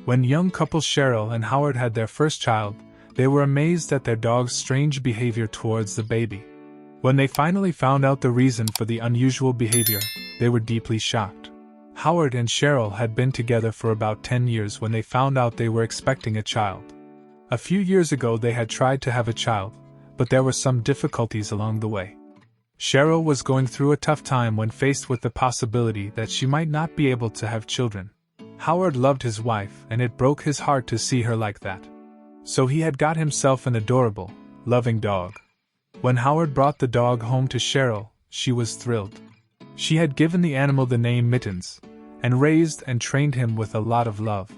When young couple Cheryl and Howard had their first child, they were amazed at their dog's strange behavior towards the baby. When they finally found out the reason for the unusual behavior, they were deeply shocked. Howard and Cheryl had been together for about 10 years when they found out they were expecting a child. A few years ago they had tried to have a child, but there were some difficulties along the way. Cheryl was going through a tough time when faced with the possibility that she might not be able to have children. Howard loved his wife, and it broke his heart to see her like that. So he had got himself an adorable, loving dog. When Howard brought the dog home to Cheryl, she was thrilled. She had given the animal the name Mittens, and raised and trained him with a lot of love.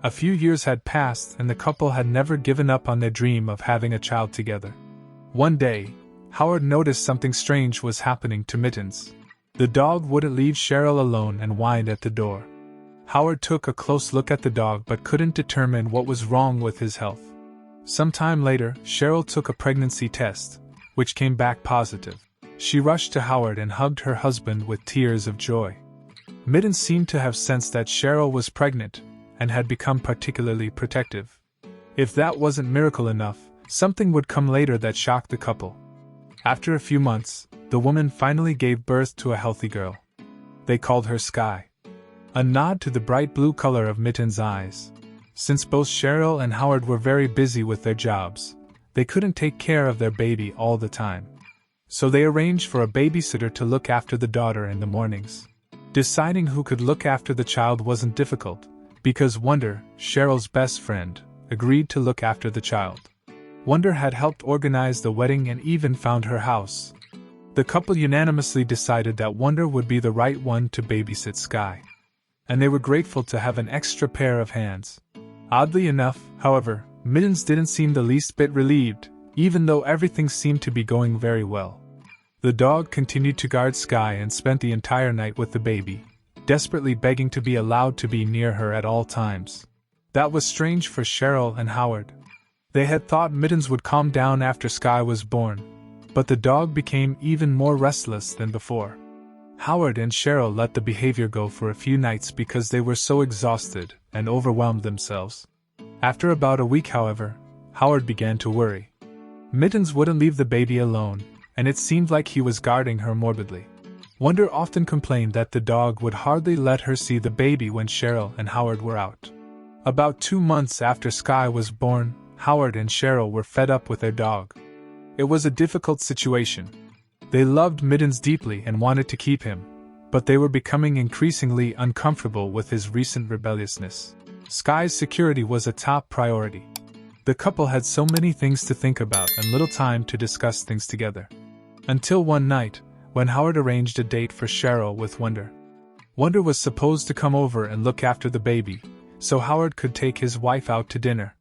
A few years had passed and the couple had never given up on their dream of having a child together. One day, Howard noticed something strange was happening to Mittens. The dog wouldn't leave Cheryl alone and whined at the door. Howard took a close look at the dog but couldn't determine what was wrong with his health. Some time later, Cheryl took a pregnancy test, which came back positive. She rushed to Howard and hugged her husband with tears of joy. Mittens seemed to have sensed that Cheryl was pregnant, and had become particularly protective. If that wasn't miracle enough, something would come later that shocked the couple. After a few months, the woman finally gave birth to a healthy girl. They called her Sky, a nod to the bright blue color of Mittens' eyes. Since both Cheryl and Howard were very busy with their jobs, they couldn't take care of their baby all the time. So they arranged for a babysitter to look after the daughter in the mornings. Deciding who could look after the child wasn't difficult, because Wonder, Cheryl's best friend, agreed to look after the child. Wonder had helped organize the wedding and even found her house. The couple unanimously decided that Wonder would be the right one to babysit Sky. And they were grateful to have an extra pair of hands. Oddly enough, however, Mittens didn't seem the least bit relieved, even though everything seemed to be going very well. The dog continued to guard Sky and spent the entire night with the baby, desperately begging to be allowed to be near her at all times. That was strange for Cheryl and Howard. They had thought Mittens would calm down after Sky was born, but the dog became even more restless than before. Howard and Cheryl let the behavior go for a few nights because they were so exhausted and overwhelmed themselves. After about a week, however, Howard began to worry. Mittens wouldn't leave the baby alone, and it seemed like he was guarding her morbidly. Wonder often complained that the dog would hardly let her see the baby when Cheryl and Howard were out. About 2 months after Sky was born, Howard and Cheryl were fed up with their dog. It was a difficult situation. They loved Mittens deeply and wanted to keep him, but they were becoming increasingly uncomfortable with his recent rebelliousness. Sky's security was a top priority. The couple had so many things to think about and little time to discuss things together. Until one night, when Howard arranged a date for Cheryl with Wonder. Wonder was supposed to come over and look after the baby, so Howard could take his wife out to dinner.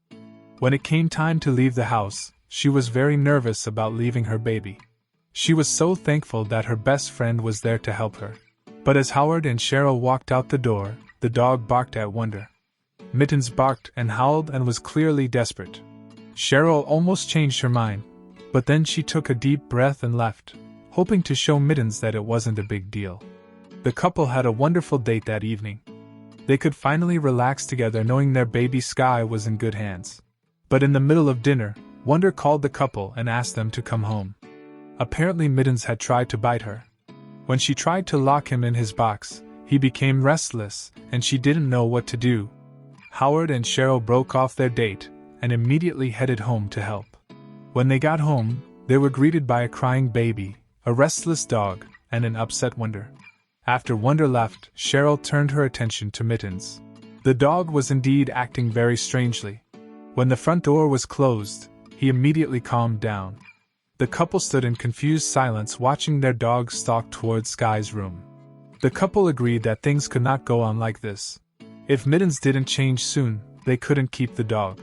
When it came time to leave the house, she was very nervous about leaving her baby. She was so thankful that her best friend was there to help her. But as Howard and Cheryl walked out the door, the dog barked at Wonder. Mittens barked and howled and was clearly desperate. Cheryl almost changed her mind, but then she took a deep breath and left, hoping to show Mittens that it wasn't a big deal. The couple had a wonderful date that evening. They could finally relax together knowing their baby Sky was in good hands. But in the middle of dinner, Wonder called the couple and asked them to come home. Apparently Mittens had tried to bite her. When she tried to lock him in his box, he became restless, and she didn't know what to do. Howard and Cheryl broke off their date, and immediately headed home to help. When they got home, they were greeted by a crying baby, a restless dog, and an upset Wonder. After Wonder left, Cheryl turned her attention to Mittens. The dog was indeed acting very strangely. When the front door was closed, he immediately calmed down. The couple stood in confused silence watching their dog stalk towards Sky's room. The couple agreed that things could not go on like this. If Mittens didn't change soon, they couldn't keep the dog.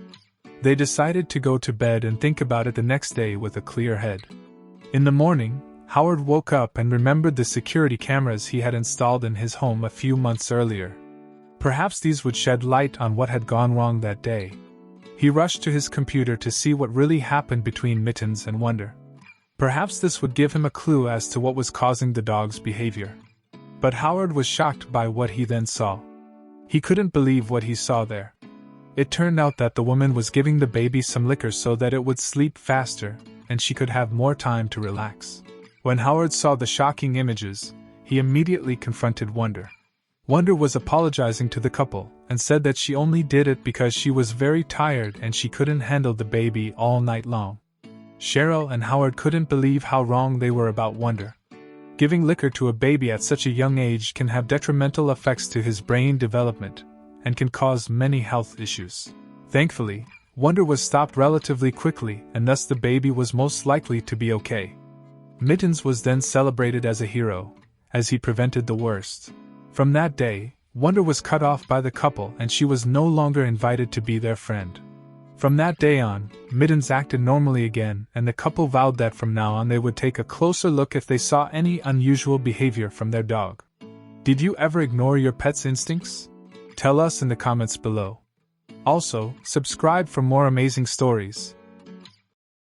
They decided to go to bed and think about it the next day with a clear head. In the morning, Howard woke up and remembered the security cameras he had installed in his home a few months earlier. Perhaps these would shed light on what had gone wrong that day. He rushed to his computer to see what really happened between Mittens and Wonder. Perhaps this would give him a clue as to what was causing the dog's behavior. But Howard was shocked by what he then saw. He couldn't believe what he saw there. It turned out that the woman was giving the baby some liquor so that it would sleep faster, and she could have more time to relax. When Howard saw the shocking images, he immediately confronted Wonder. Wonder was apologizing to the couple, and said that she only did it because she was very tired and she couldn't handle the baby all night long. Cheryl and Howard couldn't believe how wrong they were about Wonder. Giving liquor to a baby at such a young age can have detrimental effects to his brain development, and can cause many health issues. Thankfully, Wonder was stopped relatively quickly, and thus the baby was most likely to be okay. Mittens was then celebrated as a hero, as he prevented the worst. From that day, Wonder was cut off by the couple and she was no longer invited to be their friend. From that day on, Mittens acted normally again, and the couple vowed that from now on they would take a closer look if they saw any unusual behavior from their dog. Did you ever ignore your pet's instincts? Tell us in the comments below. Also, subscribe for more amazing stories.